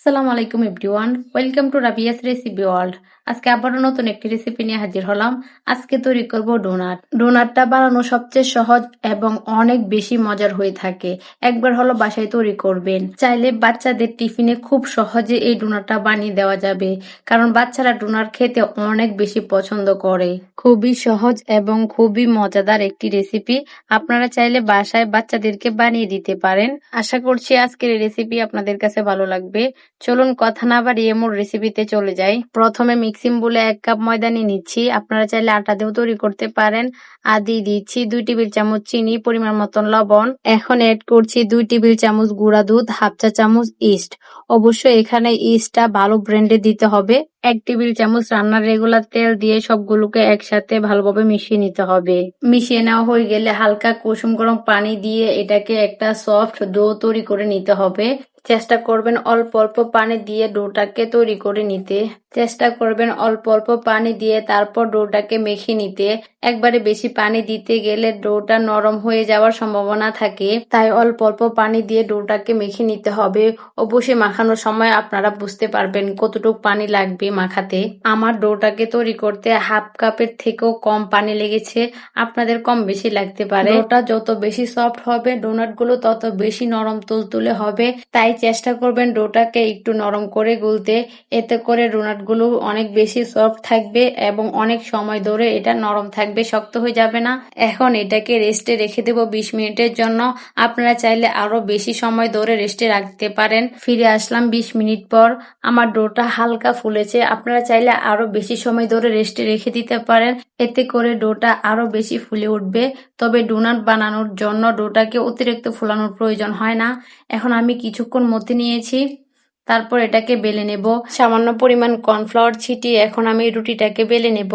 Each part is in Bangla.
আসসালামু আলাইকুম everyone, welcome to Rabiya's recipe world. আজকে আবারও নতুন একটি রেসিপি নিয়ে হাজির হলাম। আজকে তৈরি করব ডোনাট। ডোনাটটা বানানো সবচেয়ে সহজ এবং অনেক বেশি মজার হয়ে থাকে। একবার হলো বাসায় তৈরি করবেন। চাইলে বাচ্চাদের টিফিনে খুব সহজে এই ডোনাটটা বানিয়ে দেওয়া যাবে, কারণ বাচ্চারা ডোনাট খেতে অনেক বেশি পছন্দ করে। খুবই সহজ এবং খুবই মজাদার একটি রেসিপি। আপনারা চাইলে বাসায় বাচ্চাদেরকে বানিয়ে দিতে পারেন। আশা করছি আজকের এই রেসিপি আপনাদের কাছে ভালো লাগবে। চলুন কথা না বাড়িয়ে মূল রেসিপিতে চলে যাই। প্রথমে মিক্সিং বলে 1 কাপ ময়দা নিয়ে নিচ্ছি। আপনারা চাইলে আটা দিয়েও তৈরি করতে পারেন। আর দিয়ে দিচ্ছি 2 টেবিল চামচ চিনি, পরিমাণ মতন লবণ। এখন এড করছি 2 টেবিল চামচ গুঁড়া দুধ, হাফ চা চামচ ইস্ট। অবশ্যই এখানে ইস্টটা ভালো ব্র্যান্ডে দিতে হবে। 1 টেবিল চামচ রান্নার রেগুলার তেল দিয়ে সবগুলোকে একসাথে ভালোভাবে মিশিয়ে নিতে হবে। মিশিয়ে নেওয়া হয়ে গেলে হালকা কুসুম গরম পানি দিয়ে এটাকে একটা সফট ডো তৈরি করে নিতে হবে। চেষ্টা করবেন অল্প অল্প পানি দিয়ে ডোটাকে তৈরি করে নিতে। চেষ্টা করবেন অল্প অল্প পানি দিয়ে তারপর ডোটাকে মেখে নিতে। একবারে বেশি পানি দিতে গেলে ডোটা নরম হয়ে যাওয়ার সম্ভাবনা থাকে, তাই অল্প অল্প পানি দিয়ে ডোটাকে মেখে নিতে হবে। অবশ্যই মাখানোর সময় আপনারা বুঝতে পারবেন কতটুকু পানি লাগবে মাখাতে। আমার ডোটাকে তৈরি করতে হাফ কাপের থেকেও কম পানি লেগেছে। আপনাদের কম বেশি লাগতে পারে। ডোটা যত বেশি সফট হবে ডোনাট গুলো তত বেশি নরম তুলতুলে হবে, তাই চেষ্টা করবেন ডোটাকে একটু নরম করে গুলতে। এতে করে ডোনাট গুলো অনেক বেশি সফট থাকবে এবং অনেক সময় ধরে এটা নরম থাকবে, শক্ত হয়ে যাবে না। এখন এটাকে রেস্টে রেখে দেবো 20 মিনিটের জন্য। আপনারা চাইলে আরো বেশি সময় ধরে রেস্টে রাখতে পারেন। ফিরে আসলাম 20 মিনিট পর। আমার ডোটা হালকা ফুলেছে। আপনারা চাইলে আরো বেশি সময় ধরে রেস্টে রেখে দিতে পারেন। এতে করে ডোটা আরো বেশি ফুলে উঠবে। তবে ডোনাট বানানোর জন্য ডোটাকে অতিরিক্ত ফুলানোর প্রয়োজন হয় না। এখন আমি কিছুক্ষণ মধ্যে নিয়েছি, তারপর এটাকে বেলে নেব। সামান্য পরিমাণ কর্নফ্লাওয়ার ছিটিয়ে এখন আমি রুটিটাকে বেলে নেব।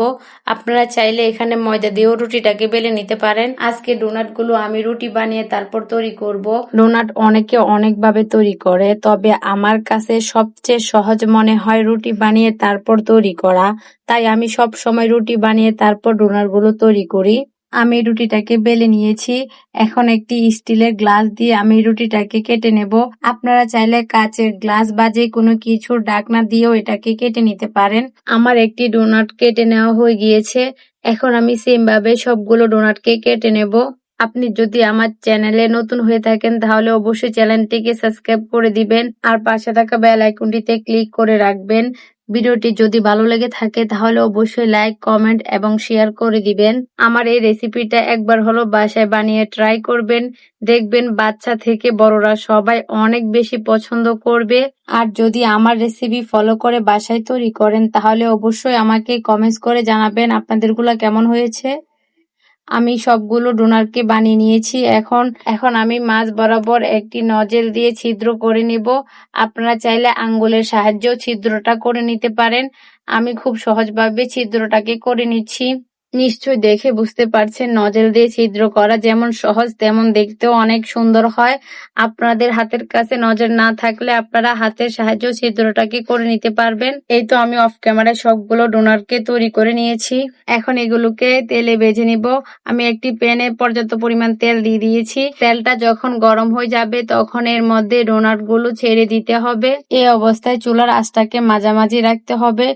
আপনারা চাইলে এখানে ময়দা দিয়েও রুটিটাকে বেলে নিতে পারেন। আজকে ডোনাট গুলো আমি রুটি বানিয়ে তারপর তৈরি করব। ডোনাট অনেকে অনেকভাবে তৈরি করে, তবে আমার কাছে সবচেয়ে সহজ মনে হয় রুটি বানিয়ে তারপর তৈরি করা। তাই আমি সব সময় রুটি বানিয়ে তারপর ডোনাট গুলো তৈরি করি। আমি রুটিটাকে বেলে নিয়েছি। এখন একটি স্টিলের গ্লাস দিয়ে আমি রুটিটাকে কেটে নেব। আপনারা চাইলে কাচের গ্লাস বা যে কোনো কিছু ঢাকনা দিয়েও এটাকে কেটে নিতে পারেন। আমার একটি ডোনাট কেটে নেওয়া হয়ে গিয়েছে। এখন আমি সেম ভাবে সবগুলো ডোনাটকে কেটে নেব। আপনি যদি আমার চ্যানেলে নতুন হয়ে থাকেন তাহলে অবশ্যই চ্যানেলটিকে সাবস্ক্রাইব করে দিবেন আর পাশে থাকা বেল আইকনটিতে ক্লিক করে রাখবেন। ভিডিওটি যদি ভালো লেগে থাকে তাহলে অবশ্যই লাইক, কমেন্ট এবং শেয়ার করে দিবেন। আমার এই রেসিপিটা একবার হলো বাসায় বানিয়ে ট্রাই করবেন। দেখবেন বাচ্চা থেকে বড়রা সবাই অনেক বেশি পছন্দ করবে। আর যদি আমার রেসিপি ফলো করে বাসায় তৈরি করেন তাহলে অবশ্যই আমাকে কমেন্টস করে জানাবেন আপনাদেরগুলা কেমন হয়েছে। আমি সবগুলো ডোনাটকে বানিয়ে নিয়েছি। এখন আমি মাঝ বরাবর একটি নজেল দিয়ে ছিদ্র করে নিব। আপনারা চাইলে আঙ্গুলের সাহায্যেও ছিদ্রটা করে নিতে পারেন। আমি খুব সহজভাবে ছিদ্রটাকে করে নিচ্ছি। নিশ্চয়ই দেখে বুঝতে পারছেন নজেল দিয়ে ছিদ্র করা যেমন সহজ তেমন দেখতেও অনেক সুন্দর হয়। আপনাদের হাতের কাছে নজেল না থাকলে আপনারা হাতের সাহায্যেও ছিদ্রটাকে করে নিতে পারবেন। এই তো আমি অফ ক্যামেরায় সবগুলো ডোনাটকে তৈরি করে নিয়েছি। এখন এগুলোকে তেলে ভেজে নিব। আমি একটি প্যানে পর্যাপ্ত পরিমাণ তেল দিয়ে দিয়েছি। তেলটা যখন গরম হয়ে যাবে তখন এর মধ্যে ডোনাট গুলো ছেড়ে দিতে হবে। এই অবস্থায় চুলার আঁচটাকে মাঝামাঝি রাখতে হবে।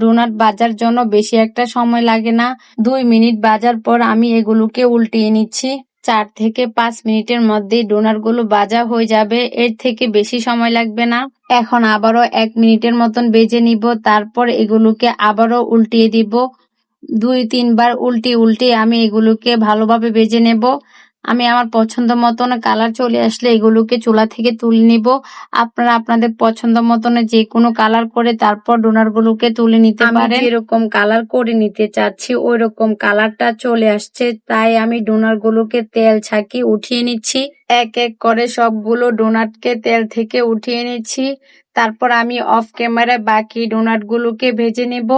ডোনাট ভাজার জন্য বেশি একটা সময় লাগে না। 2 মিনিট ভাজার পর আমি এগুলোকে উল্টিয়ে নিচ্ছি। 4 থেকে 5 মিনিটের মধ্যেই ডোনাট গুলো ভাজা হয়ে যাবে, এর থেকে বেশি সময় লাগবে না। এখন আবারও 1 মিনিটের মতন ভেজে নিব, তারপর এগুলোকে আবারও উল্টিয়ে দিব। 2-3 বার উল্টিয়ে আমি এগুলোকে ভালোভাবে ভেজে নেব। আমি আমার পছন্দ মতন কালার চলে আসলে এগুলোকে চুলা থেকে তুলে নিব। আপনারা আপনাদের পছন্দ মতন যে কোনো কালার করে তারপর ডোনাট গুলোকে তুলে নিতে পারেন। আমি যেরকম কালার করে নিতে চাচ্ছি ওই রকম কালারটা চলে আসছে, তাই আমি ডোনাট গুলোকে তেল ছাঁকিয়ে উঠিয়ে নিচ্ছি। এক এক করে সবগুলো ডোনাটকে তেল থেকে উঠিয়ে নিচ্ছি। তারপর আমি অফ ক্যামেরায় বাকি ডোনাট গুলোকে ভেজে নেব।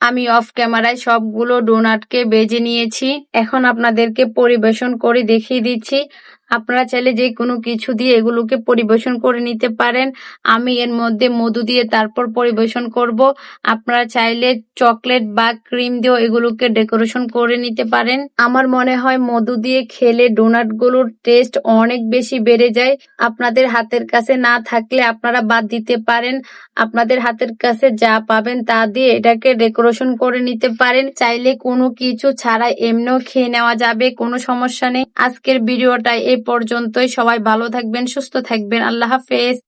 আমি অফ ক্যামেরায় সবগুলো ডোনাটকে ভেজে নিয়েছি। এখন আপনাদেরকে পরিবেশন করে দেখিয়ে দিচ্ছি। আপনারা চাইলে যে কোনো কিছু দিয়ে এগুলোকে পরিবেশন করে নিতে পারেন। আমি এর মধ্যে মধু দিয়ে তারপর পরিবেশন করব। আপনারা চাইলে চকলেট বা ক্রিম দিয়েও এগুলোকে ডেকোরেশন করে নিতে পারেন। আমার মনে হয় মধু দিয়ে খেলে ডোনাটগুলোর টেস্ট অনেক বেশি বেড়ে যায়। আপনাদের হাতের কাছে না থাকলে আপনারা বাদ দিতে পারেন। আপনাদের হাতের কাছে যা পাবেন তা দিয়ে এটাকে ডেকোরেশন করে নিতে পারেন। চাইলে কোনো কিছু ছাড়াই এমনিও খেয়ে নেওয়া যাবে, কোনো সমস্যা নেই। আজকের ভিডিওটা এই পর্যন্তই। সবাই ভালো থাকবেন, সুস্থ থাকবেন। আল্লাহ হাফেজ।